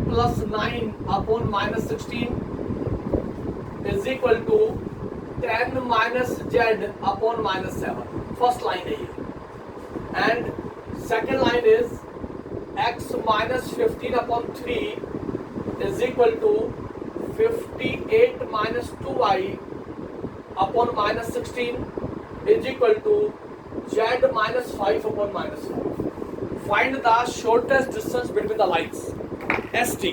Plus 9 upon minus 16 is equal to 10 minus z upon minus 7. First line है ये. And second line is x minus 15 upon 3 is equal to 58 minus 2y upon minus 16 is equal to z minus 5 upon minus 5. Find the shortest distance between the lines. ST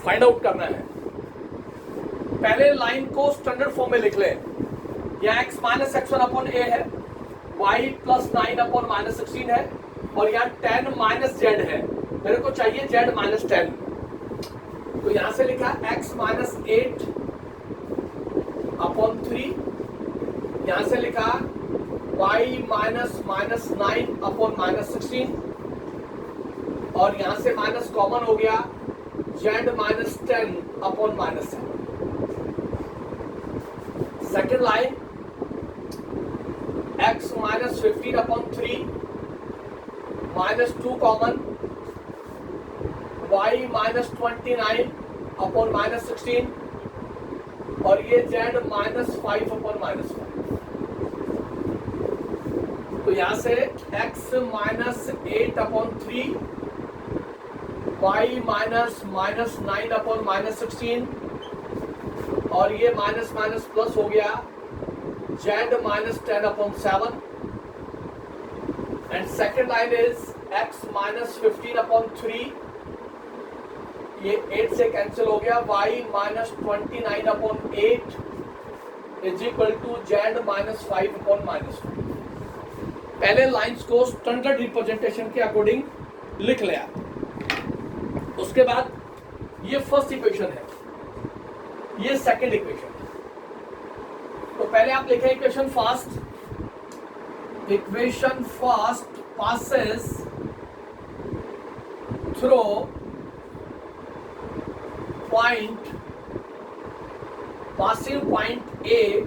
find out करना है. पहले line को standard form में लिख लें. यहाँ x minus x1 upon a है, y plus 9 upon minus 16 है, और यहाँ 10 माइनस जेड है. मेरे को चाहिए z माइनस 10. तो यहां से लिखा x माइनस 8 अपॉन 3. यहां से लिखा y माइनस 9 अपॉन माइनस 16, और यहां से माइनस कॉमन हो गया z minus 10 upon minus 7. Second line x minus 15 upon 3 minus 2 common y minus 29 upon minus 16, और ये z माइनस 5 अपॉन माइनस 5. तो यहां से x minus 8 upon 3 y minus 9 upon minus 16, और ये माइनस माइनस प्लस हो गया z minus 10 upon 7. And second line is x minus 15 upon 3, ये 8 से कैंसिल हो गया, y minus 29 upon 8 is equal to z minus 5 upon minus 5. पहले lines को स्टैंडर्ड रिप्रेजेंटेशन के अकॉर्डिंग लिख लिया. उसके बाद ये फर्स्ट इक्वेशन है, ये सेकंड इक्वेशन है. तो पहले आप लिखें equation first. Equation first passes through point, passing point A,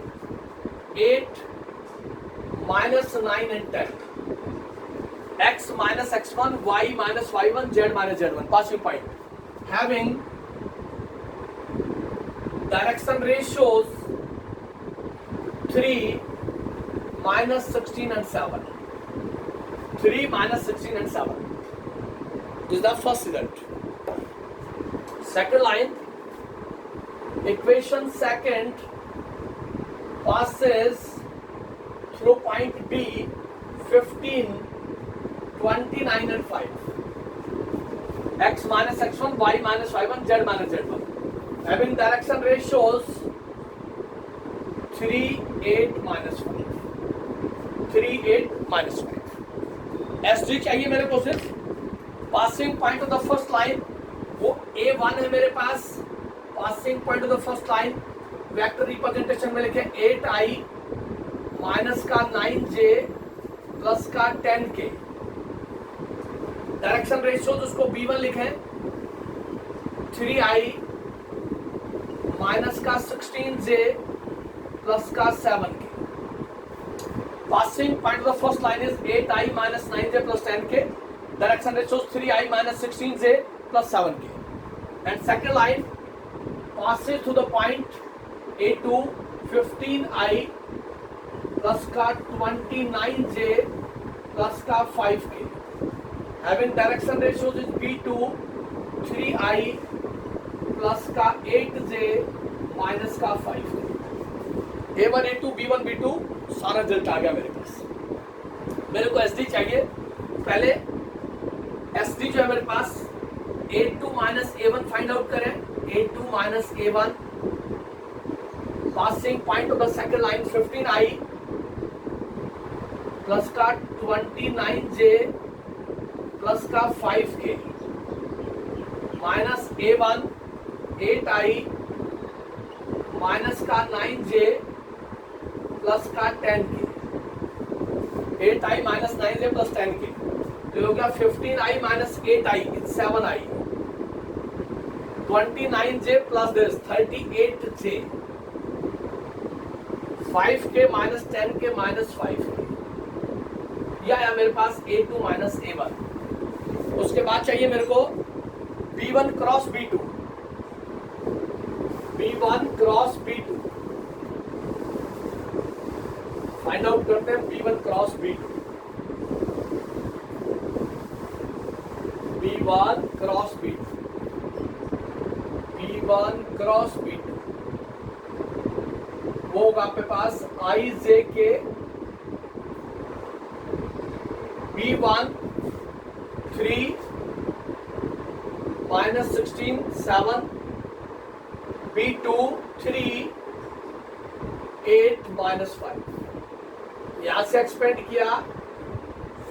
8 minus 9 and 10. X minus x1, y minus y1, z minus z1. Passing point having direction ratios 3 minus 16 and 7. 3 minus 16 and 7. This is the first result. Second line, equation second passes through point B, 15, 29 and 5. X minus x1, y minus y1, z minus z1. Having direction ratios 3, 8 minus 5. 3, 8 minus 5. SD चाहिए मेरे को सिर्फ. Passing point of the first line वो A1 है मेरे पास. Passing point of the first line vector representation में लिखे 8i माइनस का 9j प्लस का 10k. डायरेक्शन रेशियो उसको B1 लिखे 3i माइनस का 16j प्लस का 7k. Passing point of the first line is 8i minus 9j plus 10k. Direction ratio 3i minus 16j plus 7k. And second line passes to the point A2, 15i plus ka 29j plus ka 5k. Having direction ratios is B2, 3i plus का 8j minus का 5. A1, A2, B1, B2 सारा result आ गया मेरे पास. मेरे को SD चाहिए. पहले SD जो है मेरे पास A2 minus A1 find out करें. A2 minus A1 passing point of the second line 15i plus का 29j प्लस का 5k minus A1 8i minus का 9j प्लस का 10k. 8i minus 9j plus 10k तो हो गया 15i minus 8i 7i. 29j plus this 38j. 5k minus 10k minus 5k. यह आया मेरे पास A2 माइनस A1. उसके बाद चाहिए मेरे को B1 cross B2, B1 cross B2 find out करते हैं। B1 cross B2, B1 cross B2, B1 cross B2 वो होगा आपके पास आई जे के B1 3 माइनस 16 7, B2 3 8 माइनस 5। यहां से एक्सपेंड किया,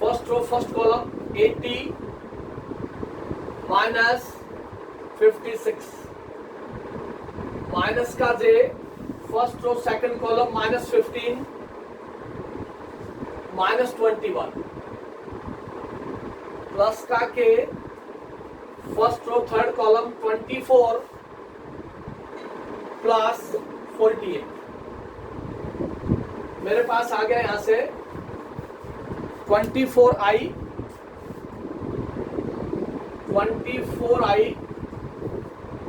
first row first column 80 minus 56, minus का J first row second column minus 15 minus 21, plus का K first row third column 24 plus 48। मेरे पास आ गया यहां से 24i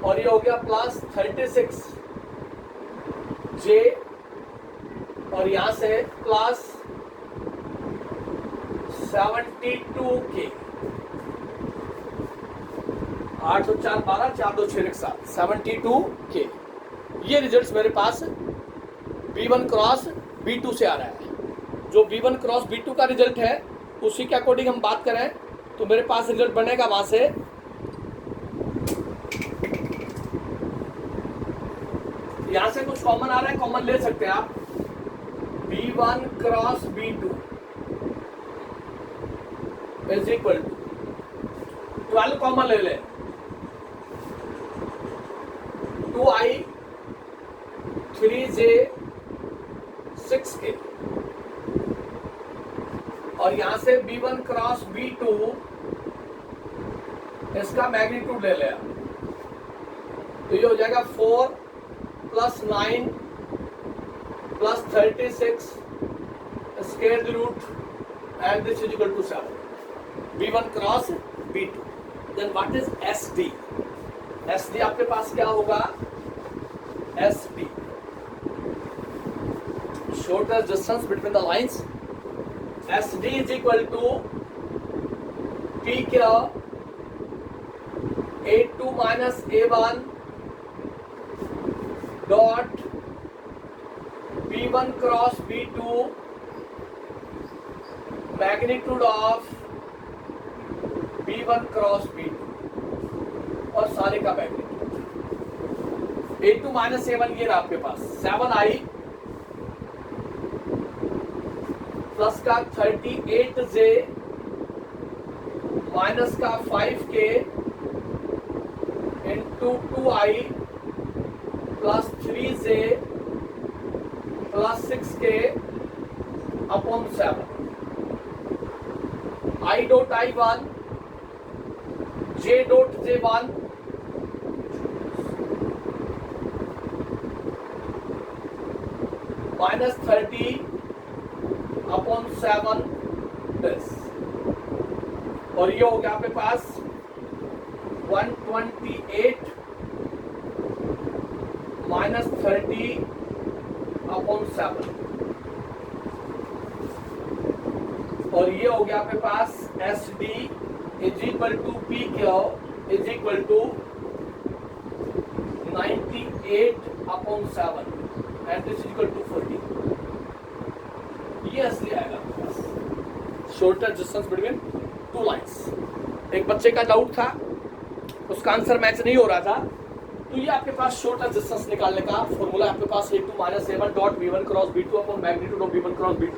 और ये हो गया प्लस 36 जे और यहां से प्लस 72 के 8 और 4 12, 4 2 6 7, 72 के। ये रिजल्ट्स मेरे पास B1 क्रॉस B2 से आ रहा है। जो B1 क्रॉस B2 का रिजल्ट है उसी के अकॉर्डिंग हम बात करें तो मेरे पास रिजल्ट बनेगा वहां से यहां से कुछ कॉमन आ रहा है, कॉमन ले सकते हैं आप। B1 cross B2 is equal to 12 common ले लें, 2i 3j 6k और यहां से B1 क्रॉस B2 इसका मैग्नीट्यूड ले लिया तो ये हो जाएगा 4 plus 9 plus 36 square root and this is equal to 7। B1 cross B2। Then what is SD? SD आपके पास क्या होगा? SD shortest distance between the lines। SD is equal to P क्या A2 minus A1 dot B1 cross B2 magnitude of B1 cross B2 और सारे का magnitude. A2 minus A1 ये रहा आपके पास 7i प्लस का 38j माइनस का 5k into 2i plus 3j plus 6k upon 7 i dot i1 j dot j1 minus 30 upon 7 this और ये हो गया आपके पास 128 माइनस 30 अपॉन 7 और ये हो गया आपके पास SD is equal to P Q is equal to 98 upon 7 and this is equal to 40। ये असली आएगा आपके पास shortest distance between two lines. एक बच्चे का डाउट था, उसका आंसर मैच नहीं हो रहा था, तो ये आपके पास शॉर्टेस्ट डिस्टेंस निकालने का फॉर्मूला आपके पास A2 minus A1 dot B1 cross B2 upon magnitude of B1 cross B2।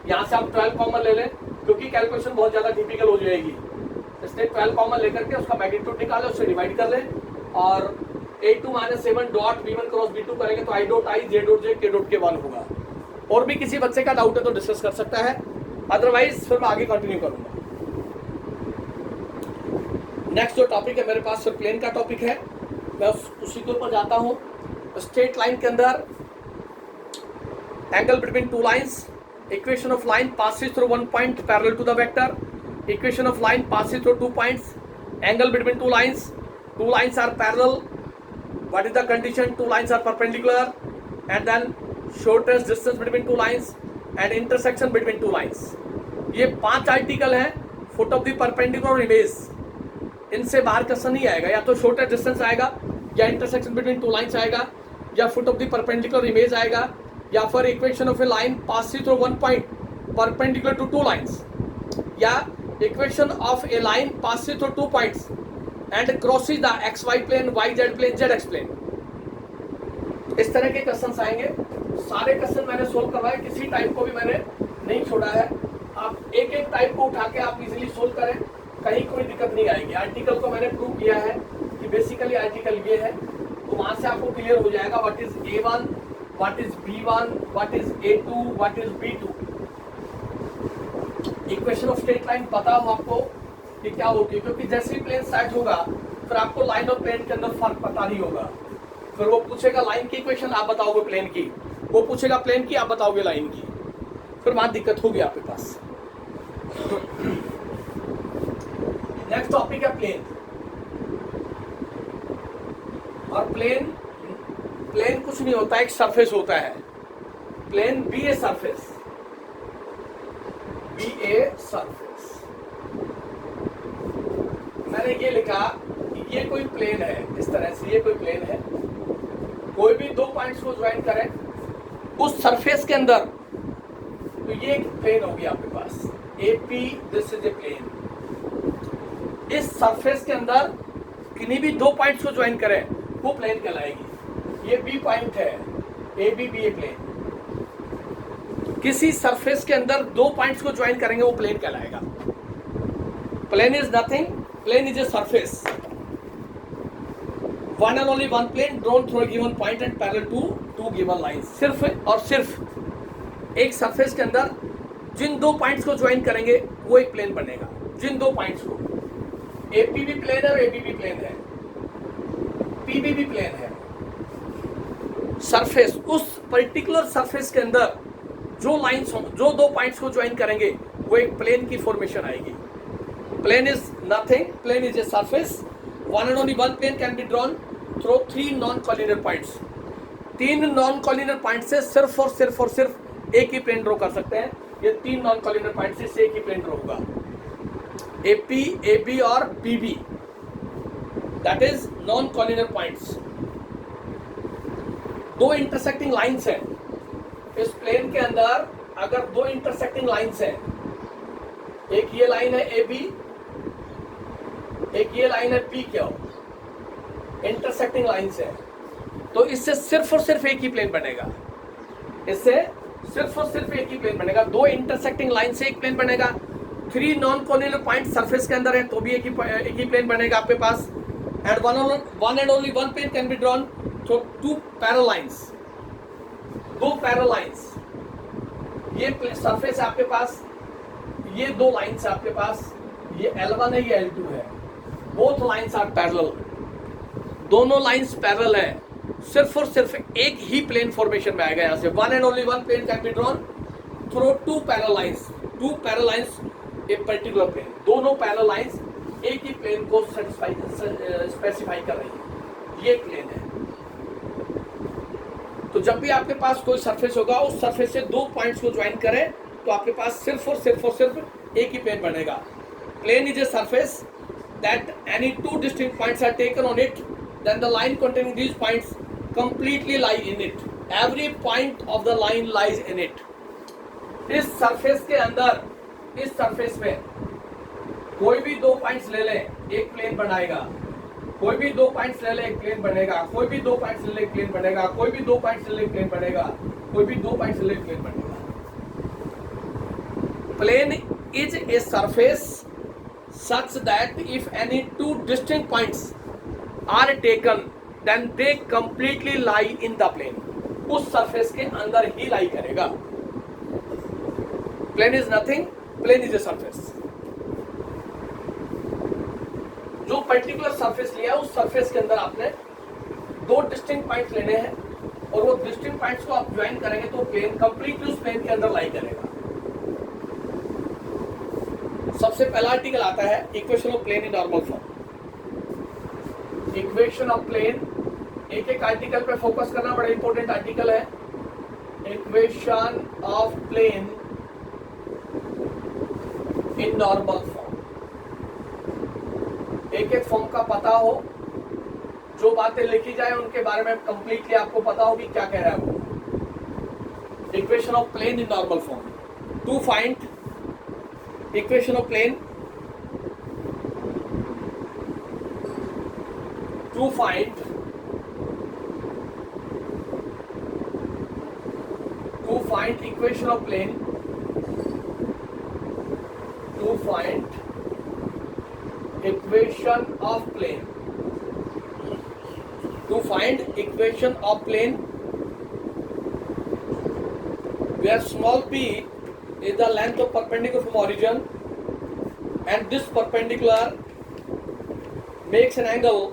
यहाँ से आप 12 कॉमन ले लें क्योंकि कैलकुलेशन बहुत ज्यादा टिपिकल हो जाएगी, इसलिए 12 कॉमन लेकर के उसका मैग्नीट्यूड निकालें, उससे डिवाइड कर लें और A2 minus A1 dot B1 cross B2 करेंगे तो I dot I J dot J K dot K 1 होगा। और भी किसी बच्चे का डाउट है तो डिस्कस कर सकता है, अदरवाइज फिर मैं आगे कंटिन्यू करूंगा। नेक्स्ट जो टॉपिक है मेरे पास फिर प्लेन का टॉपिक है, मैं उसी के ऊपर जाता हूं। स्ट्रेट लाइन के अंदर angle between two lines, equation of line passes through one point parallel to the vector, equation of line passes through 2 points, angle between two lines, two lines are parallel, what is the condition? Two lines are perpendicular, and then shortest distance between two lines and intersection between two lines. ये 5 article हैं, foot of the perpendicular image, इनसे बाहर question नहीं आएगा, या तो shortest distance आएगा, या इंटरसेक्शन बिटवीन टू लाइंस आएगा, या foot of the perpendicular image आएगा, या फिर equation of a line passing through one point perpendicular to two lines, या equation of a line passing through two points and crossing the X Y plane, Y Z plane, Z X plane. इस तरह के questions आएंगे. सारे question मैंने solve करवाए, किसी type को भी मैंने नहीं छोड़ा है. आप एक एक टाइप को उठा के आप इजीली सोल्व करें, कहीं कोई दिक्कत नहीं आएगी. आर्टिकल को मैंने प्रूव किया है कि बेसिकली आर्टिकल ये है, तो वहां से आपको क्लियर हो जाएगा what is A1, what is B1, what is A2, what is B2. Equation of straight line पता हो आपको कि क्या होगी, क्योंकि जैसे ही प्लेन सेट होगा फिर आपको लाइन और प्लेन के अंदर फर्क पता नहीं होगा. फिर वो पूछेगा लाइन की इक्वेशन, आप बताओगे प्लेन की, वो पूछेगा प्लेन की, आप बताओगे लाइन की, फिर वहां दिक्कत होगी आपके पास. नेक्स्ट टॉपिक है प्लेन. और प्लेन कुछ नहीं होता, एक सरफेस होता है. Plain B a surface, B a surface. मैंने ये लिखा कि ये कोई प्लेन है, इस तरह से ये कोई प्लेन है, कोई भी दो पॉइंट्स को ज्वाइन करें उस सरफेस के अंदर, तो ये एक प्लेन होगी आपके पास. AP, this is a plane. इस सरफेस के अंदर किन्हीं भी दो पॉइंट्स को ज्वाइन करें वो प्लेन कहलाएगी. ये B पॉइंट है, AB भी एक प्लेन. किसी सरफेस के अंदर दो पॉइंट्स को ज्वाइन करेंगे वो प्लेन कहलाएगा. Plane is nothing, plane is a surface, one and only one plane drawn through a given point and parallel to two given lines. सिर्फ और सिर्फ एक सरफेस के अंदर जिन दो पॉइंट्स को ज्वाइन करेंगे वो एक प्लेन बनेगा. जिन दो पॉइंट्स को, AP भी प्लेन है, AB भी प्लेन है, PB भी प्लेन है. सरफेस, उस पर्टिकुलर सरफेस के अंदर जो लाइंस, जो दो पॉइंट्स को ज्वाइन करेंगे वो एक प्लेन की फॉर्मेशन आएगी. Plane is nothing, plane is a surface. One and only one plane can be drawn through three non-collinear points. 3 non-collinear points से सिर्फ और सिर्फ एक ही प्लेन ड्रॉ कर सकते हैं. ये 3 non-collinear points से एक ही प्लेन ड्रॉ होगा, AP, AB और PB. That is non-collinear points. दो इंटरसेक्टिंग लाइंस हैं इस प्लेन के अंदर. अगर दो इंटरसेक्टिंग लाइंस हैं, एक ये लाइन है AB, एक ये लाइन है PQ, इंटरसेक्टिंग लाइंस है, तो इससे सिर्फ और सिर्फ एक ही प्लेन बनेगा. इससे सिर्फ और सिर्फ एक ही प्लेन बनेगा. दो इंटरसेक्टिंग लाइन से एक प्लेन बनेगा. 3 नॉन कोलिनियर पॉइंट सरफेस के अंदर है तो भी एक ही प्लेन बनेगा आपके पास. And one and only one plane can be drawn through two parallel lines. दो पैरेलल लाइंस, ये सरफेस है आपके पास, ये दो लाइंस है आपके पास, ये L1 है, ये L2 है. बोथ लाइंस आर पैरेलल, दोनों लाइंस पैरेलल है. सिर्फ और सिर्फ एक ही प्लेन फॉर्मेशन में आएगा. यहाँ से one and only one plane can be drawn through two parallel lines. Two parallel lines a particular plane, दोनों पैरेलल लाइंस एक ही प्लेन को स्पेसिफाई कर रही है. ये प्लेन है. तो जब भी आपके पास कोई सरफेस होगा, उस सरफेस से दो पॉइंट्स को ज्वाइन करें तो आपके पास सिर्फ और सिर्फ एक ही प्लेन बनेगा. Plane is a surface that any two distinct points are taken on it, then the line containing these points completely lie in it. Every point of the line lies in it. इस surface के अंदर, इस surface में कोई भी दो points ले लें एक प्लेन बनाएगा. कोई भी दो पॉइंट्स ले लें एक प्लेन बनेगा. कोई भी दो पॉइंट्स ले लें एक प्लेन बनेगा. कोई भी दो पॉइंट्स ले लें एक प्लेन बनेगा. कोई भी दो पॉइंट्स ले लें एक प्लेन बनेगा. Plane is a surface such that if any two distinct points are taken, then they completely lie in the plane. उस सरफेस के अंदर ही लाई करेगा. Plane is nothing, plane is a surface. जो पर्टिकुलर सरफेस लिया उस surface के अंदर आपने दो डिस्टिंक्ट पॉइंट्स लेने हैं और वो डिस्टिंक्ट पॉइंट्स को आप ज्वाइन करेंगे तो प्लेन कंप्लीटली उस प्लेन के अंदर लाई करेगा. सबसे पहला आर्टिकल आता है equation of plane in normal form. Equation of plane, एक एक आर्टिकल पे फोकस करना बड़ा इंपॉर्टेंट आर्टिकल है। Equation of plane in normal form, एक एक फॉर्म का पता हो, जो बातें लिखी जाए उनके बारे में कंप्लीटली आपको पता हो कि क्या कह रहा है वो। Equation of plane in normal form, to find equation of plane, to find equation of plane, to find equation of plane, to find equation of plane where small p is the length of perpendicular from origin and this perpendicular makes an angle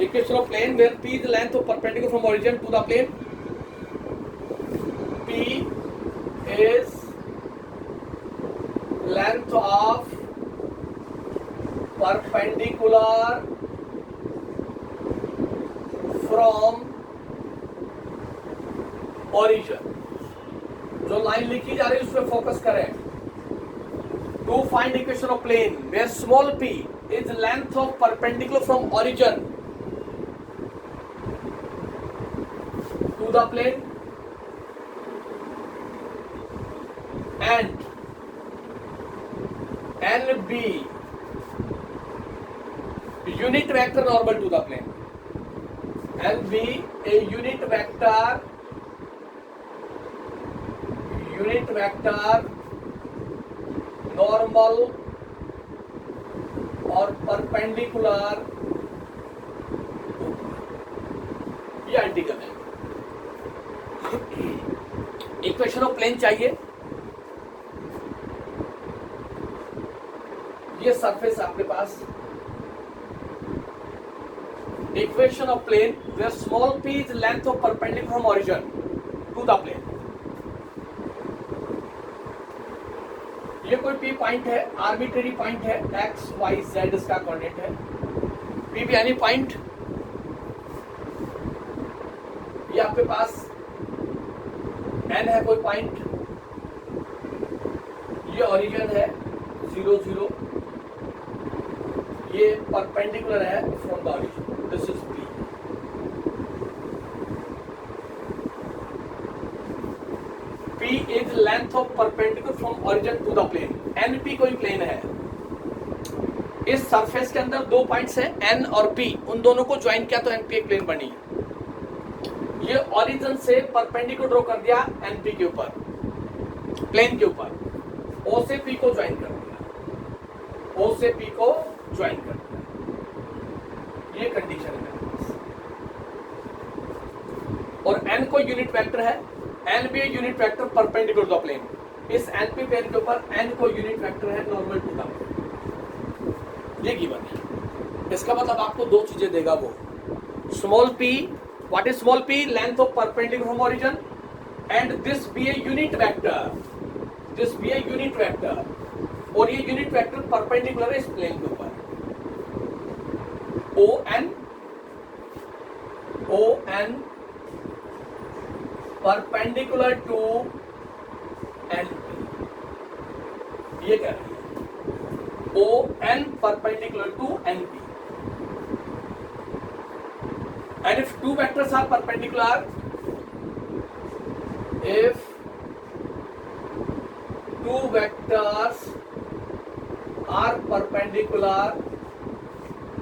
equation of plane where p is the length of perpendicular from origin to the plane, p is length of perpendicular from origin, जो line लिखी जा रही है उस पर focus करें। To find equation of plane where small p is length of perpendicular from origin to the plane and NB unit vector normal to the plane, NB a unit vector normal और perpendicular, ये article है। Equation of plane चाहिए, ये surface आपके पास, equation of plane where small p is length of perpendicular from origin to the plane. ये कोई p point है, आर्बिट्रेरी पॉइंट है, x y z इसका कोऑर्डिनेट है, p भी यानी पॉइंट, ये आपके पास n है कोई पॉइंट, ये ओरिजिन है 0 0, ये परपेंडिकुलर है from the origin, this is p। p is length of perpendicular from origin to the plane, np कोई प्लेन है, इस सरफेस के अंदर दो पॉइंट्स हैं n और p, उन दोनों को ज्वाइन किया तो np एक प्लेन बनी। ये ओरिजिन से परपेंडिकुलर ड्रॉ कर दिया np के ऊपर, प्लेन के ऊपर, o से p को ज्वाइन कर दिया, o से p को ज्वाइन कर दिया, ये कंडीशन है। और n को यूनिट वेक्टर है, n भी unit vector perpendicular to the plane, इस np प्लेन के ऊपर n को यूनिट वेक्टर है नॉर्मल टू द प्लेन, ये गिवन है। इसका मतलब आपको दो चीजें देगा वो, small p, what is small p, length of perpendicular from origin, and this be a unit vector, this be a unit vector, और ये यूनिट वेक्टर परपेंडिकुलर है इस प्लेन के ऊपर, o n perpendicular to np, ये कह रही है o n perpendicular to np, and if two vectors are perpendicular, if two vectors are perpendicular,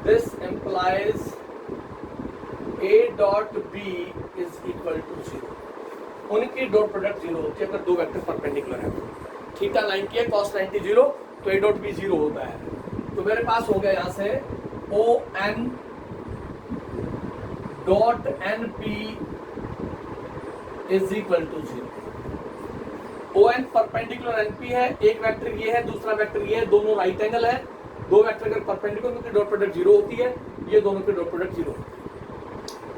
this implies a dot b is equal to 0, उनकी dot product 0 होती है अगर दो vector perpendicular है। थीटा 90 है, cos 90 0, तो ए डॉट बी 0 होता है। तो मेरे पास हो गया यहां से O N dot N P is equal to 0। O N perpendicular N P है, एक वेक्टर ये है, दूसरा वेक्टर ये है, दोनों राइट एंगल है, दो वेक्टर अगर परपेंडिकुलर उनकी डॉट प्रोडक्ट 0 होती है, ये दोनों की डॉट प्रोडक्ट 0 होती है।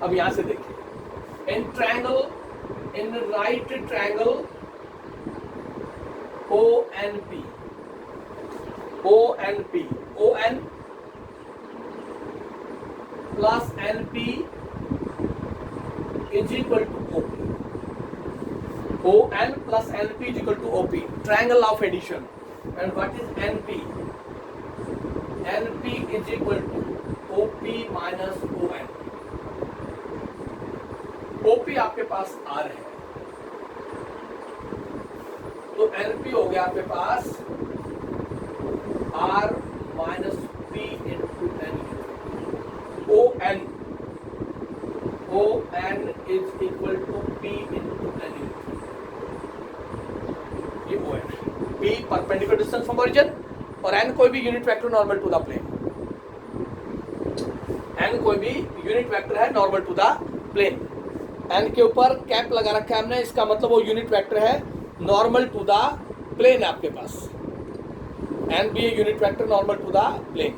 अब यहां से देखिए, in triangle, in right triangle O N P, O N P, O N plus N P is equal to O P, O N plus N P is equal to O P, triangle of addition. And what is N P? N P is equal to O P minus O N. O P आपके पास R है, तो NP हो गया आपके पास R minus P into N. O N is equal to P into N. ये O N, P perpendicular distance from origin और एन कोई भी unit vector normal to the plane. N कोई भी यूनिट वेक्टर है normal to the plane. N के ऊपर cap लगा रखा है हमने, इसका मतलब वो यूनिट वेक्टर है नॉर्मल टू द प्लेन. आपके पास N be a unit vector normal to the plane.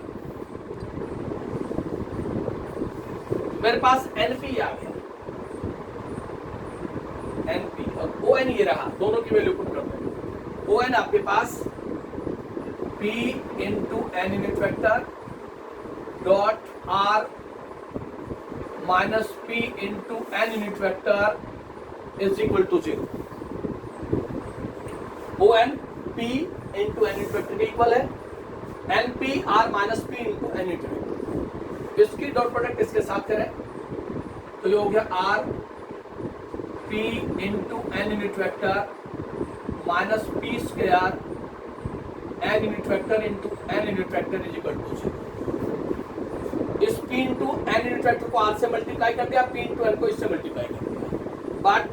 मेरे पास एन पी आ गया, एन पी और ओ एन ये रहा, दोनों की वैल्यू पुट करते हैं. ओ एन आपके पास P into N unit vector dot R minus P into N unit vector is equal to 0. O N P into N unit vector के इक्वल है. N P R minus P into N unit vector. इसकी dot product इसके साथ करें तो ये हो गया R P into N unit vector minus P square N unit vector into N unit vector is equal to 0. इस P into N unit vector को R से मल्टीप्लाई कर दिया, P इंटू एन को इससे मल्टीप्लाई कर दिया. बट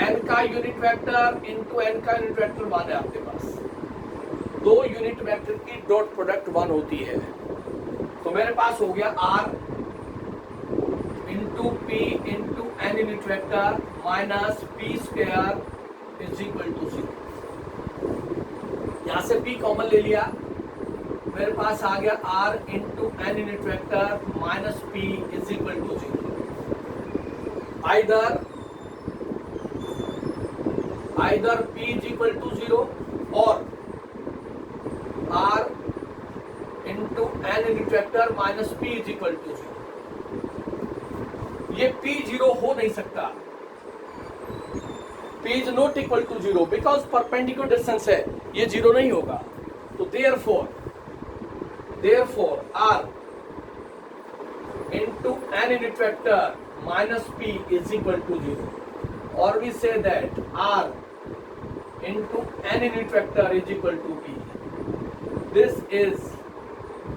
n का यूनिट वेक्टर इंटू n का यूनिट वेक्टर 1 है आपके पास. दो यूनिट वेक्टर की डॉट प्रोडक्ट 1 होती है. तो मेरे पास हो गया R into P into N unit vector minus P square is equal to 0. यहां से P कॉमन ले लिया, मेरे पास आ गया R into N unit vector minus P is equal to 0. Either P is equal to 0 और R into N unit vector minus P is equal to 0. ये P 0 हो नहीं सकता. P is not equal to 0 because perpendicular distance है, ये 0 नहीं होगा. तो therefore R into n unit vector minus P is equal to 0. Or we say that R into n unit vector is equal to P. This is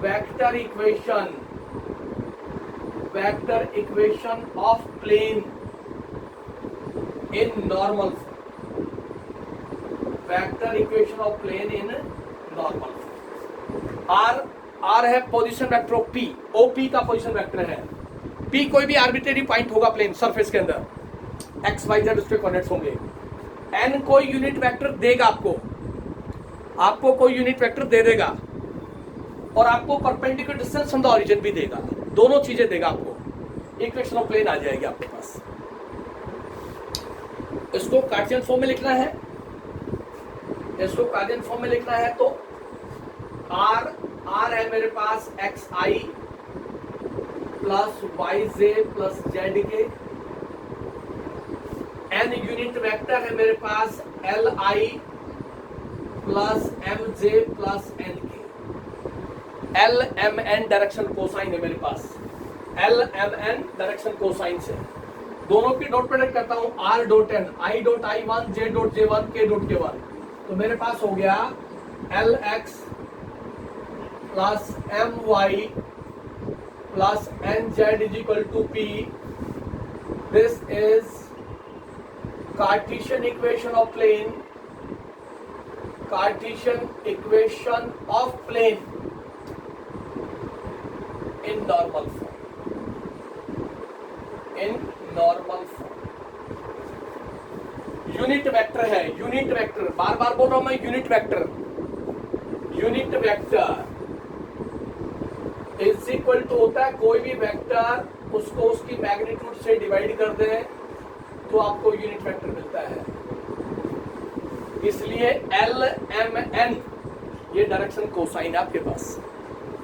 vector equation of plane in normal form. Vector equation of plane in normal form. R है position vector of P, OP का position vector है. P कोई भी arbitrary point होगा plane surface के अंदर, x y z उसके coordinates होंगे. n कोई यूनिट वेक्टर देगा आपको कोई यूनिट वेक्टर दे देगा और आपको perpendicular distance from the origin भी देगा. दोनों चीजें देगा आपको. इक्वेशन ऑफ प्लेन आ जाएगी आपके पास. इसको कार्टेशियन फॉर्म में लिखना है, तो R है मेरे पास X I plus Y J plus Z K. N unit vector है मेरे पास L I plus M J plus N K. L M N direction cosine है मेरे पास, L M N direction cosine से. दोनों की डॉट प्रोडक्ट करता हूं, R dot N, I dot I one, J dot J one, K dot K one. तो मेरे पास हो गया L X plus M Y plus N Z is equal to P. This is Cartesian equation of plane, Cartesian equation of plane in normal form. Unit vector है, unit vector बार बार बोल रहा हूं मैं, unit vector is equal to होता है कोई भी वेक्टर उसको उसकी मैग्नीट्यूड से डिवाइड कर दें तो आपको यूनिट वेक्टर मिलता है. इसलिए एल एम एन ये डायरेक्शन कोसाइन है आपके पास,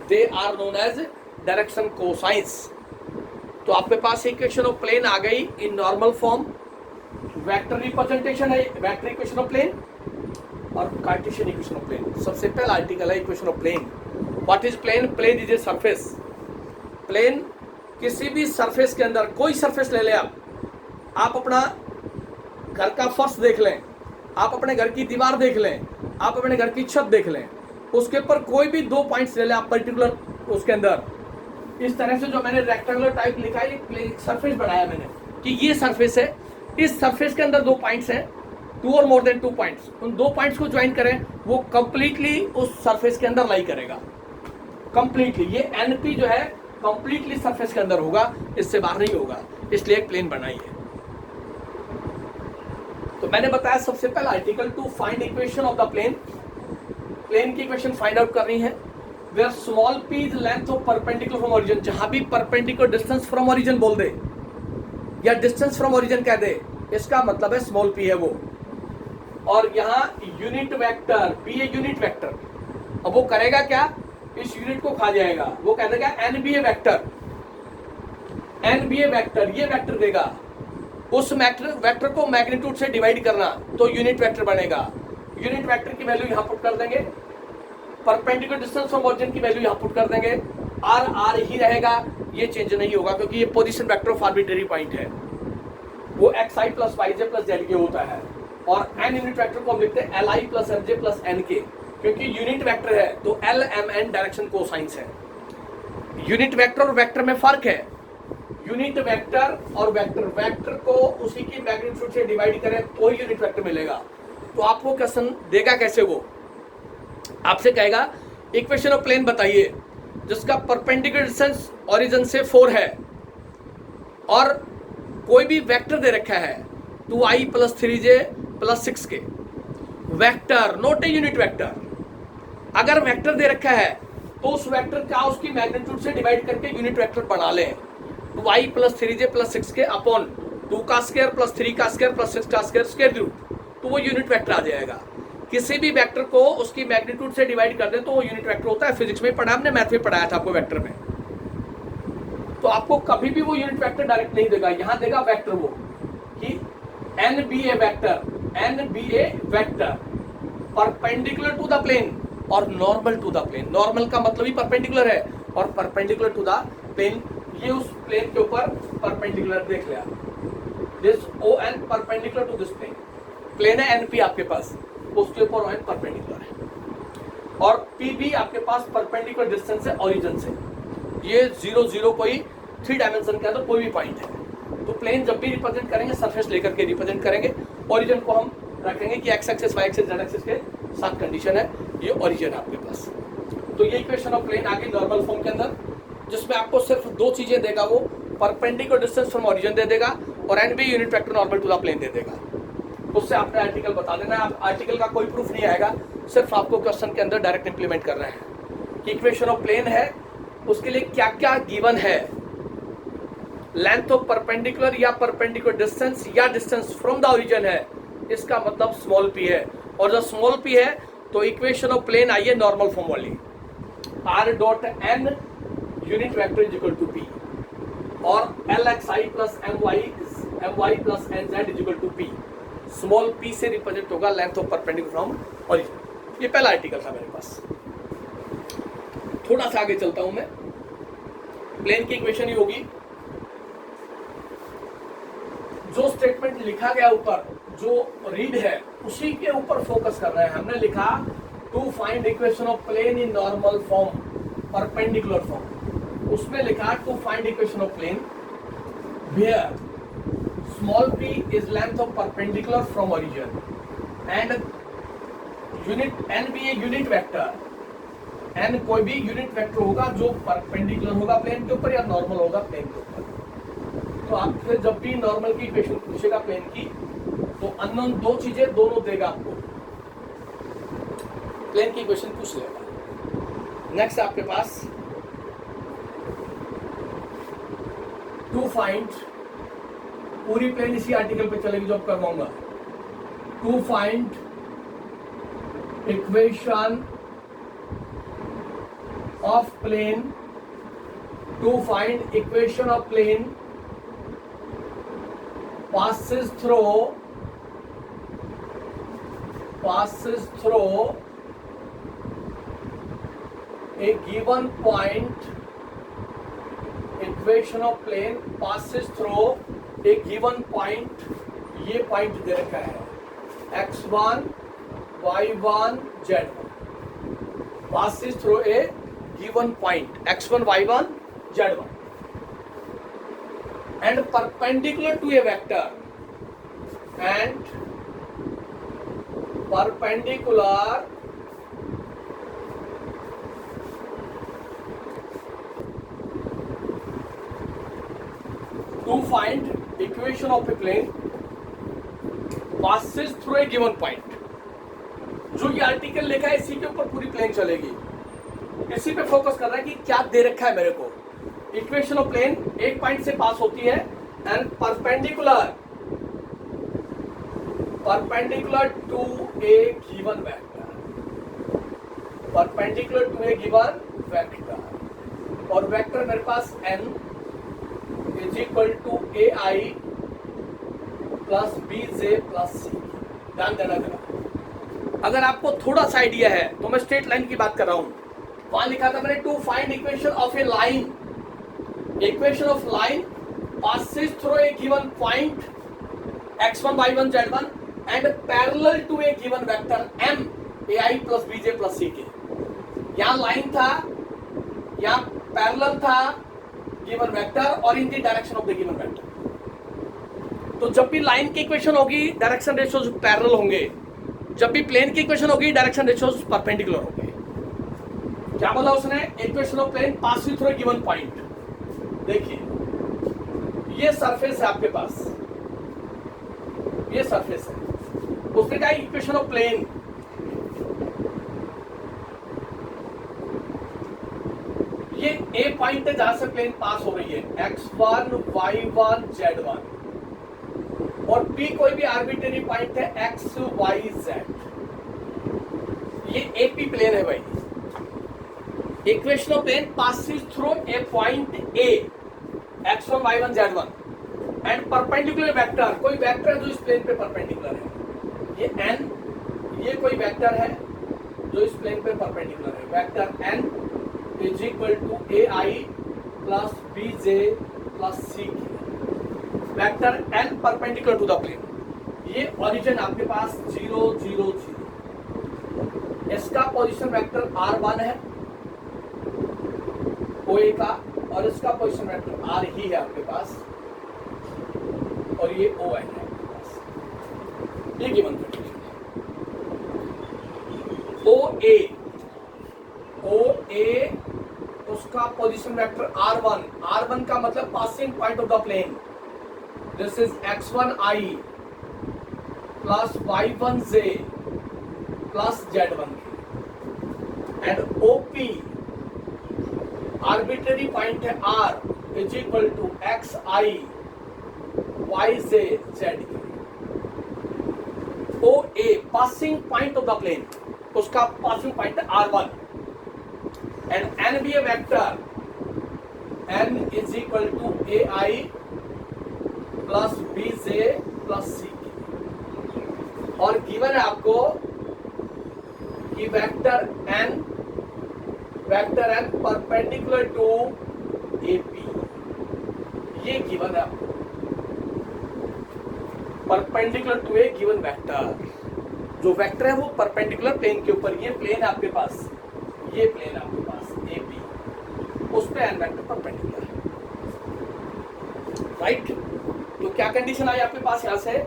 they are known as direction cosines. तो आपके पास इक्वेशन ऑफ प्लेन आ गई in normal form, vector representation है, वेक्टर इक्वेशन ऑफ प्लेन और कार्टेशियन इक्वेशन ऑफ प्लेन। सबसे पहला आर्टिकल है equation of plane. What is plane? Plane is a surface. Plane किसी भी सरफेस के अंदर, कोई सरफेस ले ले आप अपना घर का फर्श देख लें, आप अपने घर की दीवार देख लें, आप अपने घर की छत देख लें, उसके ऊपर कोई भी दो पॉइंट्स ले लें आप पर्टिकुलर, उसके अंदर इस तरह से जो मैंने रेक्टेंगुलर टाइप लिखा है, एक सरफेस बनाया मैंने कि ये सरफेस है, इस सरफेस के अंदर दो पॉइंट्स हैं, टू और मोर देन टू पॉइंट्स, उन दो पॉइंट्स को ज्वाइन करें, वो कंप्लीटली उस सरफेस के अंदर लाई करेगा, कंप्लीटली। ये एनपी जो है कंप्लीटली सरफेस के अंदर होगा, इससे बाहर नहीं होगा, इसलिए एक प्लेन बनाई है। तो मैंने बताया सबसे पहला article to find equation of the plane. Plane की इक्वेशन फाइंड आउट करनी है। Where small P is length of perpendicular from origin, जहां भी परपेंडिकुलर डिस्टेंस फ्रॉम ओरिजिन बोल दे या डिस्टेंस फ्रॉम ओरिजिन कह दे, इसका मतलब है स्मॉल पी है वो। और यहाँ unit vector P A unit vector, अब वो करेगा क्या? इस यूनिट को खा जाएगा, वो कह देगा N be a vector, N be a vector, ये वेक्टर देगा, उस वेक्टर को मैग्नीट्यूड से डिवाइड करना तो यूनिट वेक्टर बनेगा। यूनिट वेक्टर की वैल्यू यहां पुट कर देंगे, परपेंडिकुलर डिस्टेंस फ्रॉम ओरिजिन की वैल्यू यहां पुट कर देंगे, आर आर ही रहेगा, ये चेंज नहीं होगा क्योंकि ये position vector of arbitrary point है, वो x I plus Y J plus Z के होता है। और एन यूनिट वेक्टर को हम लिखते हैं L I plus M J plus N K, क्योंकि यूनिट वेक्टर है तो L M N direction cosines है। यूनिट वेक्टर और वेक्टर में फर्क है, यूनिट वेक्टर और वेक्टर, वेक्टर को उसी की मैग्नीट्यूड से डिवाइड करें तो ही यूनिट वेक्टर मिलेगा। तो आपको क्वेश्चन देगा कैसे? वो आपसे कहेगा इक्वेशन ऑफ प्लेन बताइए जिसका परपेंडिकुलर डिस्टेंस ओरिजिन से 4 है और कोई भी वेक्टर दे रखा है 2i plus 3j plus 6k, vector not a unit vector. अगर वेक्टर दे रखा है तो उस वेक्टर का उसकी मैग्नीट्यूड से डिवाइड करके यूनिट वेक्टर बना लें, 2i plus 3j plus 6k upon 2 का स्क्वायर प्लस 3 का स्क्वायर प्लस 6 का स्क्वायर स्क्वायर रूट, तो वो यूनिट वेक्टर आ जाएगा। किसी भी वेक्टर को उसकी मैग्नीट्यूड से डिवाइड कर दें तो वो यूनिट वेक्टर होता है। फिजिक्स में पढ़ा, हमने मैथ में पढ़ाया था आपको वेक्टर में। तो आपको कभी भी वो यूनिट वेक्टर डायरेक्ट नहीं देगा, यहां देगा वेक्टर वो कि N be a vector, N be a vector perpendicular to the plane और normal to the plane. Normal का मतलब ही परपेंडिकुलर है और परपेंडिकुलर टू द प्लेन, ये उस प्लेन के ऊपर परपेंडिकुलर देख लिया, this O N perpendicular to this plane. Plane है एन पी आपके पास, उसके ऊपर ओ एन परपेंडिकुलर है और पी भी आपके पास परपेंडिकुलर डिस्टेंस है ओरिजिन से। ये 0 0 कोई 3 डायमेंशन के अंदर कोई भी पॉइंट है। तो प्लेन जब भी रिप्रेजेंट करेंगे सरफेस लेकर के रिप्रेजेंट करेंगे। ओरिजिन को हम रखेंगे कि X axis Y axis Z axis के साथ कंडीशन है, ये ओरिजिन है आपके पास। तो ये इक्वेशन ऑफ प्लेन आ गई नॉर्मल फॉर्म के अंदर, जिसमें आपको सिर्फ दो चीजें देगा, वो परपेंडिकुलर डिस्टेंस फ्रॉम ओरिजिन दे देगा और N be unit vector normal to the plane दे देगा। उससे आपने आर्टिकल बता देना है, आर्टिकल का कोई प्रूफ नहीं आएगा, सिर्फ आपको क्वेश्चन के अंदर डायरेक्ट इंप्लीमेंट करना है कि इक्वेशन ऑफ प्लेन है, उसके लिए क्या क्या गिवन है, लेंथ ऑफ परपेंडिकुलर या परपेंडिकुलर डिस्टेंस या डिस्टेंस फ्रॉम द ओरिजिन है, इसका मतलब स्मॉल पी है। और जब स्मॉल पी है तो इक्वेशन ऑफ प्लेन आइए नॉर्मल फॉर्म वाली, R dot N unit vector is equal to P और L X I plus M Y plus N Z is equal to P. Small P से represent होगा length of perpendicular from origin. ये पहला article था मेरे पास। थोड़ा सा आगे चलता हूं मैं, प्लेन की इक्वेशन ही होगी, जो स्टेटमेंट लिखा गया ऊपर जो रीड है उसी के ऊपर फोकस कर रहे हैं। हमने लिखा to find equation of plane in normal form perpendicular form, उसमें लिखा to find equation of plane where small p is length of perpendicular from origin and unit n भी एक यूनिट वेक्टर, n कोई भी यूनिट वेक्टर होगा जो perpendicular होगा plane के ऊपर या नॉर्मल होगा प्लेन के ऊपर। तो आपसे जब भी नॉर्मल की इक्वेशन पूछेगा प्लेन की तो अननोन दो चीजें दोनों देगा आपको, प्लेन की इक्वेशन पूछ लेगा। नेक्स्ट आपके पास टू फाइंड, पूरी प्लेन इसी आर्टिकल पे चलेगी जो आप करवाऊंगा, to find equation of plane, to find equation of plane passes through a given point. Equation of plane passes through a given point. ये पॉइंट दे रखा है x1 y1 z1, passes through a given point x1 y1 z1 and perpendicular to a vector, and perpendicular to find equation of a plane passes through a given point. जो ये article लिखा है इसी के ऊपर पूरी प्लेन चलेगी, इसी पे फोकस कर रहा है कि क्या दे रखा है मेरे को। इक्वेशन ऑफ प्लेन एक पॉइंट से पास होती है and perpendicular to a given vector, perpendicular to a given vector, और वेक्टर मेरे पास n is equal to A I plus B J plus C. ध्यान देना जरा, अगर आपको थोड़ा सा आइडिया है तो मैं स्ट्रेट लाइन की बात कर रहा हूं। वहां लिखा था मैंने to find equation of a line, equation of line passes through a given point x1 y1 z1 and parallel to a given vector m ai plus bj plus ck। यहां लाइन था, यहां पैरेलल था given vector और in the direction of the given vector. तो जब भी line की equation होगी डायरेक्शन रेशियोज पैरेलल होंगे, जब भी प्लेन की इक्वेशन होगी डायरेक्शन रेशियोज परपेंडिकुलर होंगे। क्या बोला उसने? Equation of plane passing through given point. देखिए ये सरफेस है आपके पास, ये सरफेस है, उसने कहा इक्वेशन ऑफ प्लेन ये ए पॉइंट है जहां से प्लेन पास हो रही है x1 y1 z1, और P कोई भी आर्बिट्रेरी पॉइंट है x y z। ये AP प्लेन है भाई। Equation of plane passes through a point A x1 y1 z1 and perpendicular vector, कोई वेक्टर जो इस प्लेन पे परपेंडिकुलर है, ये n, ये कोई वेक्टर है जो इस प्लेन पे परपेंडिकुलर है, vector n is equal to A I plus B J plus C K, vector n perpendicular to the plane. ये ओरिजिन आपके पास 0 0 0, इसका पोजीशन वेक्टर r1 है OA का, और इसका पोजीशन वेक्टर r ही है आपके पास, और ये ON है आपके पास। ये गिवन कंडीशन है। OA उसका पोजीशन वेक्टर r1, r1 का मतलब passing point of the plane, this is x1i plus y1j plus z1k, and OP arbitrary point है r is equal to xi yj zk। OA passing point of the plane, उसका passing point है r1, and n be a vector, n is equal to ai plus bj plus ck, और given है आपको कि vector n perpendicular to AP, ये given है आपको, perpendicular to a given vector. जो वेक्टर है वो परपेंडिकुलर प्लेन के ऊपर, ये प्लेन है आपके पास, ये प्लेन आपके पास AP, उस पे n वेक्टर परपेंडिकुलर है, राइट। तो क्या कंडीशन आई आपके पास यहां से,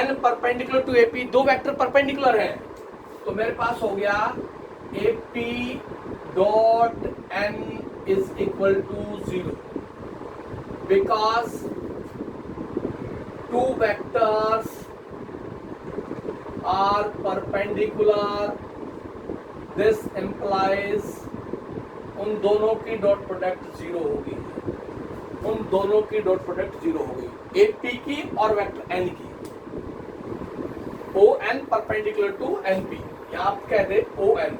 n परपेंडिकुलर टू AP, दो वेक्टर परपेंडिकुलर है, तो मेरे पास हो गया AP dot n is equal to 0 because two vectors are perpendicular, this implies उन दोनों की डॉट प्रोडक्ट 0 होगी, उन दोनों की डॉट प्रोडक्ट 0 होगी, AP की और वेक्टर n की। O N perpendicular to N P, यहाँ आप कह दे ओ एन,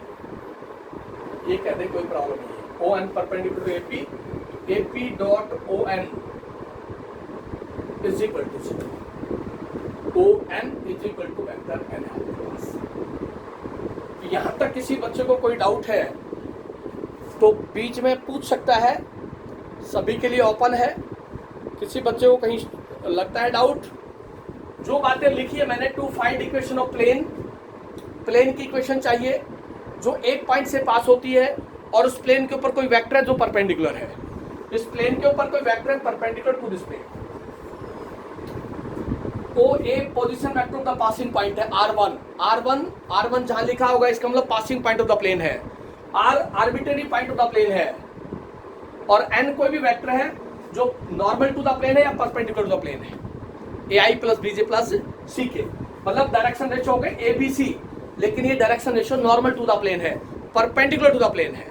ये कह दे कोई प्रॉब्लम नहीं है। O N perpendicular to AP, AP dot O N is equal to zero, O N is equal to vector N है आपके पास। यहाँ तक किसी बच्चे को कोई डाउट है तो बीच में पूछ सकता है, सभी के लिए ओपन है। किसी बच्चे को कहीं लगता है डाउट, जो बातें लिखी है मैंने, to find equation of plane, plane की इक्वेशन चाहिए जो एक पॉइंट से पास होती है और उस प्लेन के ऊपर कोई वेक्टर है जो परपेंडिकुलर है, इस प्लेन के ऊपर कोई वेक्टर है perpendicular to this plane. O A position vector of the passing point है R1, R1 जहां लिखा होगा इसका मतलब passing point of the plane है, R arbitrary point of the plane है, और n कोई भी वेक्टर है जो नॉर्मल टू द प्लेन है या परपेंडिकुलर टू द प्लेन है, ai plus bj plus ck, मतलब डायरेक्शन रेशियो हो गए abc, लेकिन ये direction ratio normal to the plane है, परपेंडिकुलर टू द प्लेन है।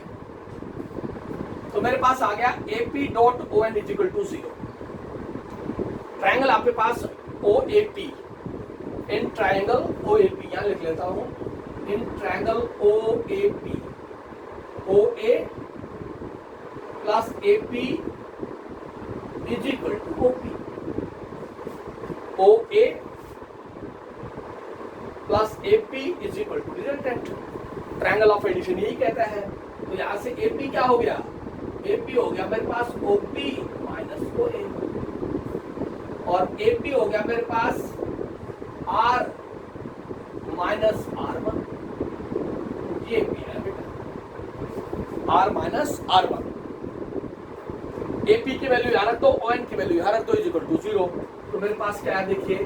तो मेरे पास आ गया ap dot O N is equal to 0। Triangle आपके पास OAP, इन ट्रायंगल OAP, यहां लिख लेता हूं, in triangle OAP, OA plus AP is equal to OP, OA plus AP is equal to resultant, triangle of addition यही कहता है। तो यहां से AP क्या हो गया, AP हो गया मेरे पास OP माइनस OA, और AP हो गया मेरे पास R माइनस R1, ये AP है बेटा, R माइनस R1। AP की वैल्यू यहाँ रख दो, ON की वैल्यू यहाँ रख दो, इज इक्वल टू 0। तो मेरे पास क्या है देखिए,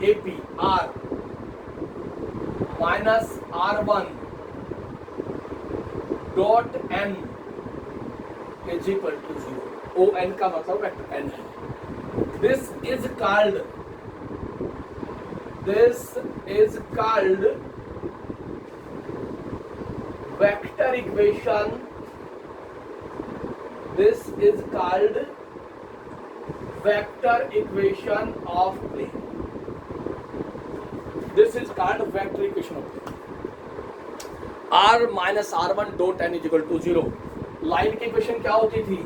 AP R minus R1 dot N is equal to 0, ON का मतलब वेक्टर N है। This is called vector equation. This is called vector equation of plane. This is called vector equation of plane. R minus R1 dot n is equal to 0. Line की equation क्या होती थी,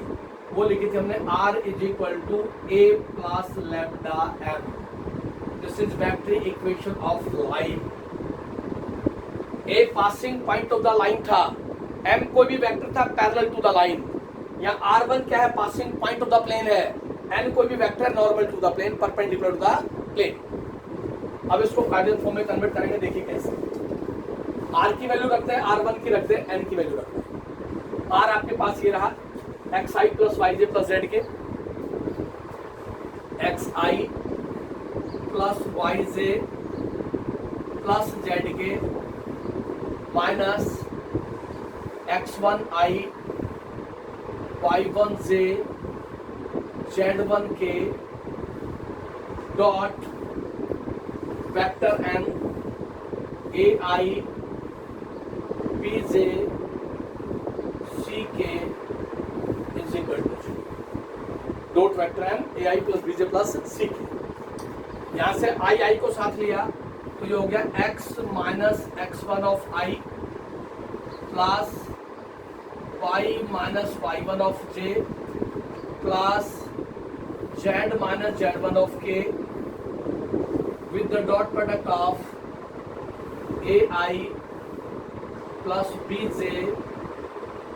वो लिखी थी हमने, R is equal to A plus lambda M। This is vector equation of line. A passing point of the line था, M कोई भी वेक्टर था पैरेलल टू द लाइन, यहाँ R1 क्या है, passing point of the plane है, N कोई भी वेक्टर है normal to the plane, perpendicular to the plane. अब इसको कार्डियल फॉर्म में कन्वर्ट करेंगे, देखिए कैसे। R की वैल्यू रखते हैं, R1 की रखते हैं, N की वैल्यू रखते हैं। R आपके पास ये रहा xi plus yj plus z K, xi plus yj plus z K minus x1i y1j z1 K dot vector n ai bj ck is equal to dot vector N A I plus BJ plus C K. यहाँ से आई को साथ लिया तो ये हो गया x minus x1 of i plus y minus y1 of j plus z minus z1 of k with the dot product of A I plus bj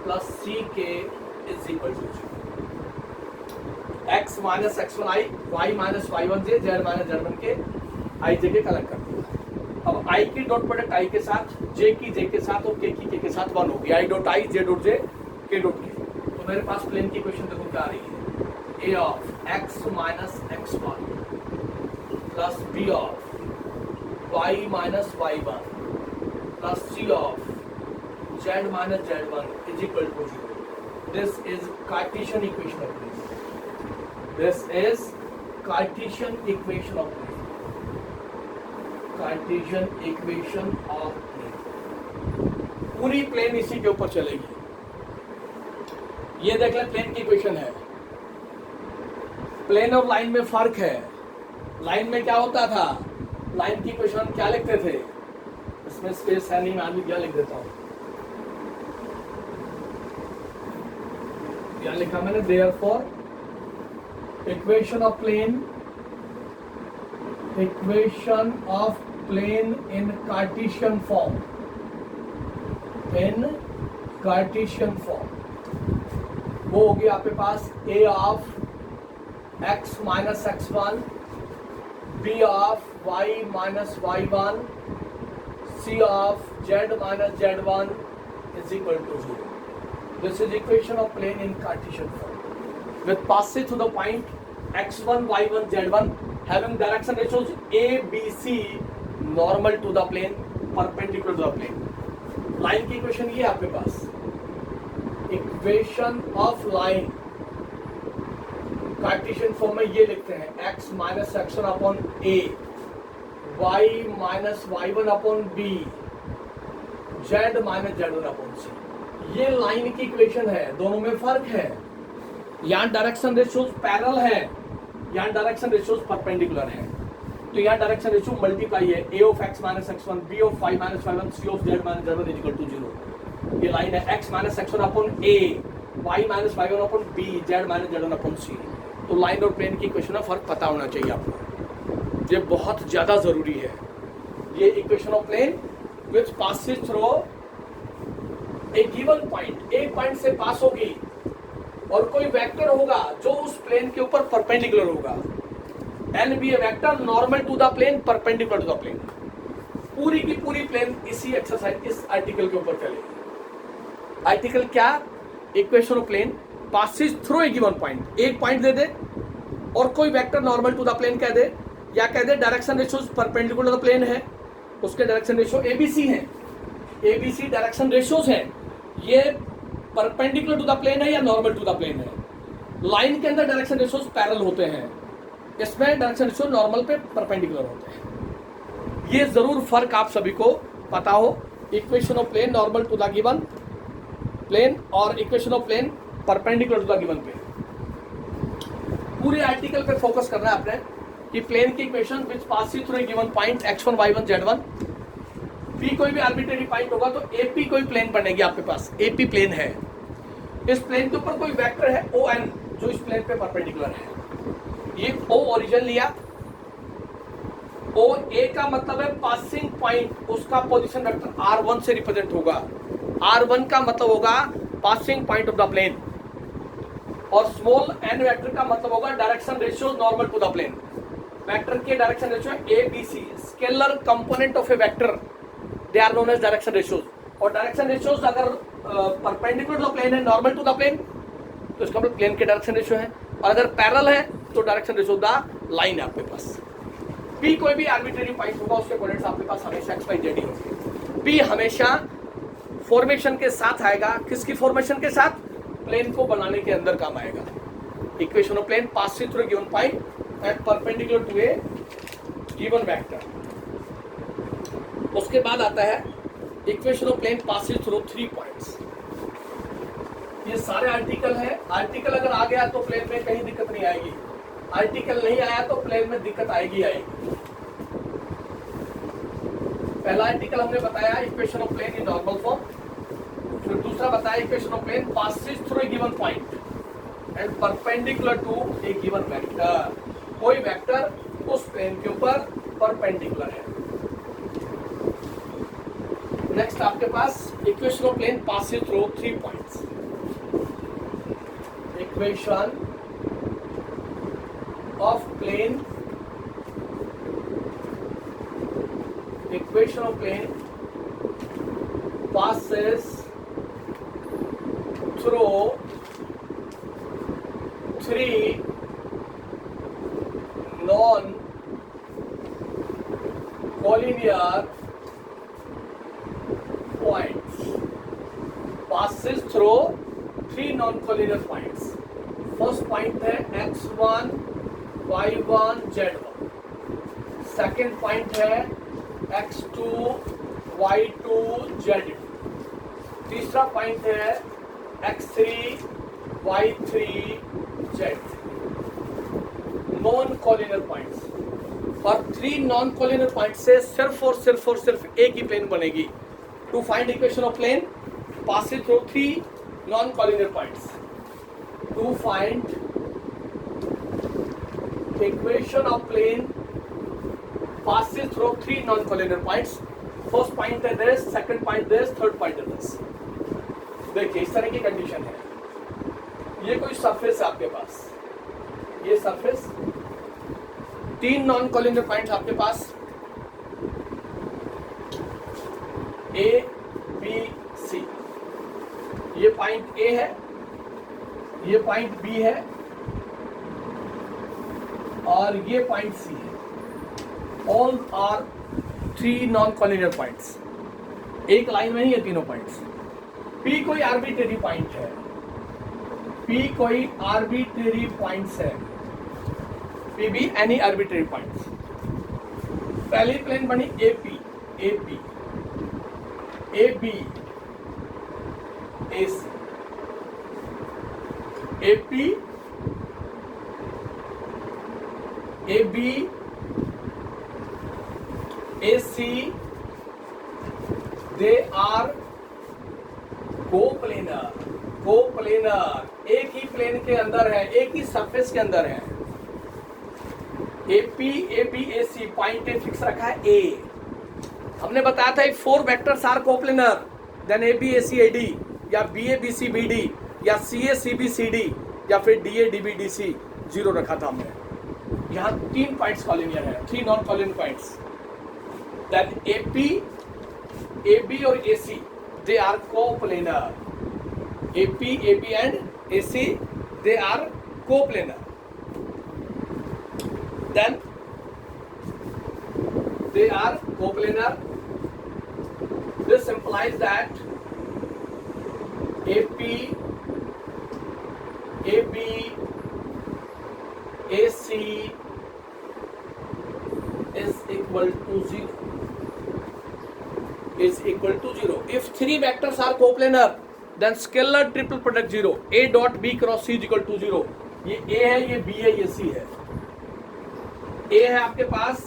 plus C K is equal to x minus x1i, y minus y1j, z minus z1 K i j के collect कर दिया। अब i की dot product i के साथ, j की j के साथ और k की k के साथ 1 होगी, i dot i, j dot j, k dot k। तो मेरे पास प्लेन की इक्वेशन देखो क्या आ रही है, a of x minus x1 plus b of y minus y1 plus c of z minus z1 is equal to 0. This is Cartesian equation of plane. This is Cartesian equation of plane. Cartesian equation of plane. पूरी plane इसी के ऊपर चलेगी। ये देख ले, plane की equation है। प्लेन और लाइन में फर्क है। लाइन में क्या होता था, लाइन की इक्वेशन क्या लिखते थे? इसमें स्पेस है नहीं, मैं आगे क्या लिख देता हूँ, क्या लिखा मैंने, therefore equation of plane in Cartesian form, वो होगी आपके पास a of x minus x1, b of y minus y1, c of z minus z1 is equal to 0. This is equation of plane in Cartesian form with passage to the point x1, y1, z1 having direction ratios a, b, c normal to the plane, perpendicular to the plane. Line की equation ये है आपके पास, equation of line Cartesian form में ये लिखते हैं x minus x1 upon a, y minus y1 upon b, z minus z1 upon c. ये लाइन की इक्वेशन है, दोनों में फर्क है, यहाँ डायरेक्शन रेशियोज पैरेलल है, यहाँ डायरेक्शन रेशियोज परपेंडिकुलर है. तो यहाँ डायरेक्शन रेशियो मल्टीप्लाई है, a of x minus x1, b of y minus y1, c of z minus z1 is equal to 0. ये लाइन है x minus x1 upon a, y minus y1 upon b, z minus z1 upon c. तो line और plane की equation में फर्क पता होना चाहिए आपको, ये बहुत ज्यादा जरूरी है. ये equation of plane which passes through a given point, एक पॉइंट से पास होगी और कोई वेक्टर होगा जो उस प्लेन के ऊपर परपेंडिकुलर होगा. N be a vector normal to the plane, perpendicular to the plane. पूरी की पूरी प्लेन इसी एक्सरसाइज, इस आर्टिकल के ऊपर चलेगी. आर्टिकल क्या? Equation of plane passes through a given point, एक पॉइंट दे दे और कोई vector normal to the plane कह दे, या कह दे direction ratios perpendicular to the plane है, उसके डायरेक्शन रेशियो एबीसी है, एबीसी डायरेक्शन रेशियोज है, ये परपेंडिकुलर टू द प्लेन है या नॉर्मल टू द प्लेन है. लाइन के अंदर डायरेक्शन रेशियोज पैरेलल होते हैं, इसमें डायरेक्शन रेशियो नॉर्मल पे परपेंडिकुलर होते हैं. ये जरूर फर्क आप सभी को पता हो. Equation of plane normal to the given plane और equation of plane perpendicular to the given plane. पूरे आर्टिकल पे फोकस करना है आपने कि प्लेन की equation which passes through a given point x1, y1, z1. P कोई भी आर्बिट्रेरी पॉइंट होगा तो AP कोई प्लेन बनेगी आपके पास, AP प्लेन है. इस प्लेन के ऊपर कोई वेक्टर है ON जो इस प्लेन पे परपेंडिकुलर है. ये O ओरिजिन लिया, OA का मतलब है पासिंग पॉइंट, उसका पोजीशन वेक्टर R1 से रिप्रेजेंट होगा. R1 का मतलब होगा passing point of the plane, और स्मॉल n वेक्टर का मतलब होगा direction ratio normal to the plane. Vector के direction ratio ABC, scalar component of a vector, they are known as direction ratios. और डायरेक्शन रेशियोज अगर perpendicular to the plane है, normal to the plane, तो इसका मतलब plane के direction ratio है, और अगर पैरेलल है तो डायरेक्शन रेशियो द लाइन है आपके पास. P कोई भी आर्बिट्रेरी पॉइंट होगा, उसके कोऑर्डिनेट्स आपके पास हमेशा x, y, z ही होंगे. P हमेशा फॉर्मेशन के साथ आएगा. किसकी फॉर्मेशन के साथ? प्लेन को बनाने के अंदर काम आएगा. Equation of plane passes through given point at perpendicular to a given vector. उसके बाद आता है equation of plane passes through 3 points. ये सारे आर्टिकल है. आर्टिकल अगर आ गया तो प्लेन में कहीं दिक्कत नहीं आएगी, आर्टिकल नहीं आया तो प्लेन में दिक्कत आएगी. पहला आर्टिकल हमने बताया equation of plane in normal form, फिर दूसरा बताया equation of plane passes through a given point and perpendicular to a given vector. कोई वेक्टर उस प्लेन के ऊपर परपेंडिकुलर है. नेक्स्ट आपके पास equation of plane passes through 3 points. Equation of plane, equation of plane passes through 3 non-collinear points. Passes through 3 non-collinear points. First point है x1, y1, z1. Second point है x2, y2, z2. तीसरा point है x3, y3, z3. Non collinear points. और 3 non collinear point से सिर्फ और सिर्फ एक ही प्लेन बनेगी. To find equation of plane passing through 3 non collinear points. To find equation of plane passes through 3 non-collinear points. First point है this, second point this, third point है this. देखिए इस तरह की कंडीशन है. ये कोई सरफेस है आपके पास, ये सरफेस, 3 नॉन कोलिनियर पॉइंट्स आपके पास A, B, C. ये पॉइंट A है, ये पॉइंट B है और ये पॉइंट C है. All are 3 non-collinear points. एक लाइन में ही है तीनों पॉइंट्स. P कोई आर्बिट्रेरी पॉइंट है, P कोई आर्बिट्रेरी पॉइंट्स है, P भी एनी आर्बिट्रेरी पॉइंट्स. पहली प्लेन बनी AP, AP, AB, AC, AP, AB, AC, they are coplanar. Coplanar एक ही प्लेन के अंदर है, एक ही सरफेस के अंदर है. AP, AB, AC point A fix रखा है A. हमने बताया था 4 vectors are coplanar, then AB, AC, AD या BA, BC, BD या CA, CB, CD या फिर DA, DB, DC 0 रखा था हमने. यहाँ 3 पॉइंट्स कॉलिनियर है, 3 non collinear points. Then AP, AB और AC, they are coplanar. AP, AB and AC, they are coplanar. Then they are coplanar. This implies that AP, AB, AC is equal to 0. Is equal to 0. If 3 vectors are coplanar, then scalar triple product 0. A dot B cross C is equal to 0. ये A है, ये B है, ये C है. A है आपके पास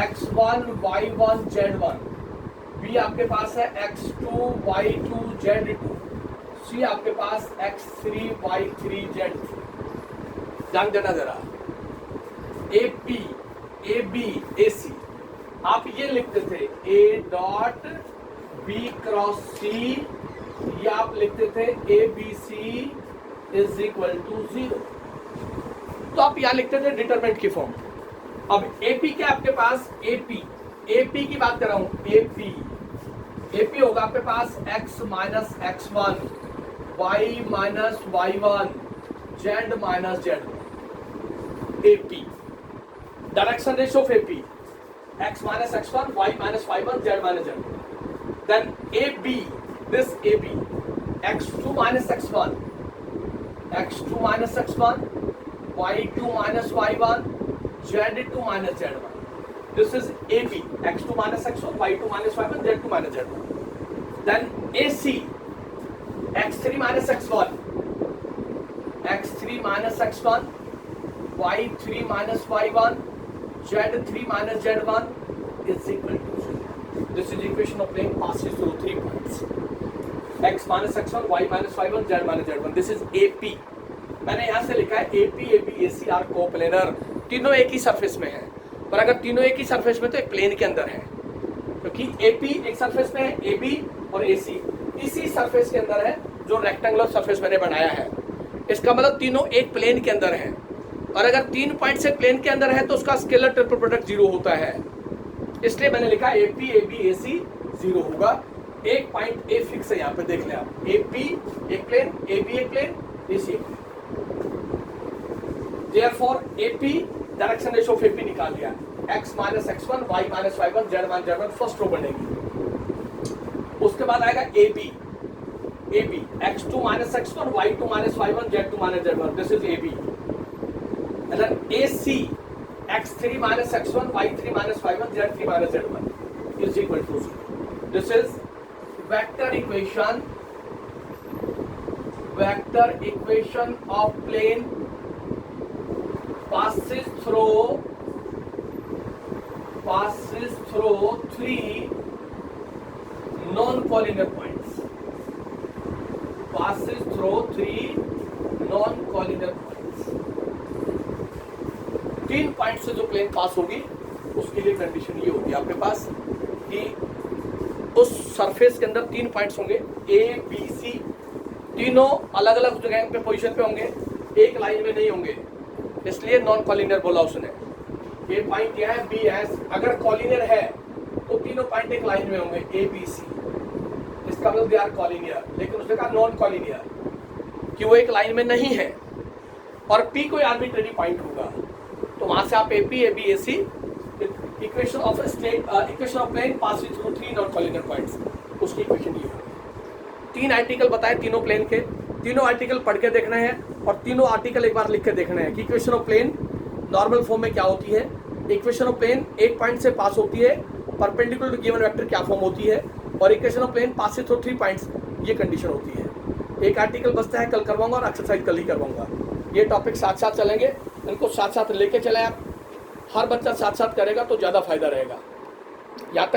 x1, y1, z1. B आपके पास है x2, y2, z2. C आपके पास x3, y3, z3. ध्यान देना जरा. AP, AB, AC. आप ये लिखते थे A dot B cross C, या आप लिखते थे ABC इज इक्वल टू 0. तो आप यहाँ लिखते थे डिटरमिनेंट की फॉर्म. अब AP क्या आपके पास AP की बात कर रहा हूं. AP होगा आपके पास x minus x1, y minus y1, z minus z1. AP direction ratio of AP x minus x1, y minus y1, z minus z1. Then AB, this AB, x2 minus x1, x2 minus x1, y2 minus y1, z2 minus z1. This is AB, x2 minus x1, y2 minus y1, z2 minus z1. Then AC, x3 minus x1, x3 minus x1, y3 minus y1, Z3 minus Z1 is equal to 0. This is equation of plane passes through 3 points. X minus x1, y minus y1, z minus z1. This is AP. मैंने यहाँ से लिखा है AP, AB, AC are coplanar. तीनों एक ही surface में है. पर अगर तीनों एक ही सरफेस में तो एक प्लेन के अंदर है, क्योंकि AP एक सरफेस में है, AB और AC इसी सरफेस के अंदर है जो रेक्टेंगुलर सरफेस मैंने बनाया है. इसका मतलब तीनों एक प्लेन के अंदर है. और अगर 3 पॉइंट से प्लेन के अंदर है तो उसका स्केलर ट्रिपल प्रोडक्ट 0 होता है. इसलिए मैंने लिखा AP, AB, AC 0 होगा. एक पॉइंट A फिक्स है, यहाँ पे देख लें आप. AP एक प्लेन, AB एक प्लेन, AC एक plane. Therefore AP direction ratio of AP निकाल लिया. x minus x1, y minus y1, z minus z1 first row बनेगी. उसके बाद आएगा AB x2 minus x1, y2 minus y1, z2 minus z1. This is AB. And then AC x3 minus x1, y3 minus y1, z3 minus z1 is equal to 0. This is vector equation of plane passes through passes through 3 non-collinear points. Passes through 3 non-collinear points. 3 point से जो plane पास होगी उसके लिए condition ये होगी आपके पास कि उस सरफेस के अंदर 3 पॉइंट्स होंगे ए बी सी, तीनों अलग अलग जगह पे पोजीशन पे होंगे, एक लाइन में नहीं होंगे, इसलिए नॉन कॉलिनियर बोला उसने। ये पॉइंट क्या है बी एस, अगर कॉलिनियर है तो तीनों पॉइंट एक लाइन में होंगे ए बी सी, इसका मतलब दे आर कॉलिनियर। लेकिन उसने कहा नॉन कॉलिनियर कि वो एक लाइन में नहीं है और पी कोई आर्बिट्रेरी पॉइंट होगा, तो वहां से आप AP A B A C equation of plane passing through 3 non collinear points, उसकी इक्वेशन ये होगी। 3 आर्टिकल बताए तीनों प्लेन के, तीनों आर्टिकल पढ़ के देखने हैं और तीनों आर्टिकल एक बार लिख के देखने हैं कि equation of plane normal form में क्या होती है, इक्वेशन ऑफ प्लेन एक पॉइंट से पास होती है, परपेंडिकुलर टू गिवन वेक्टर क्या फॉर्म होती है, और equation of plane pass through 3 points ये कंडीशन होती है। एक आर्टिकल बचता है, कल करवाऊंगा और एक्सरसाइज कल ही करवाऊंगा। ये टॉपिक साथ साथ चलेंगे, इनको साथ साथ लेके चले आप, हर बच्चा साथ साथ करेगा तो ज़्यादा फायदा रहेगा। यहाँ तक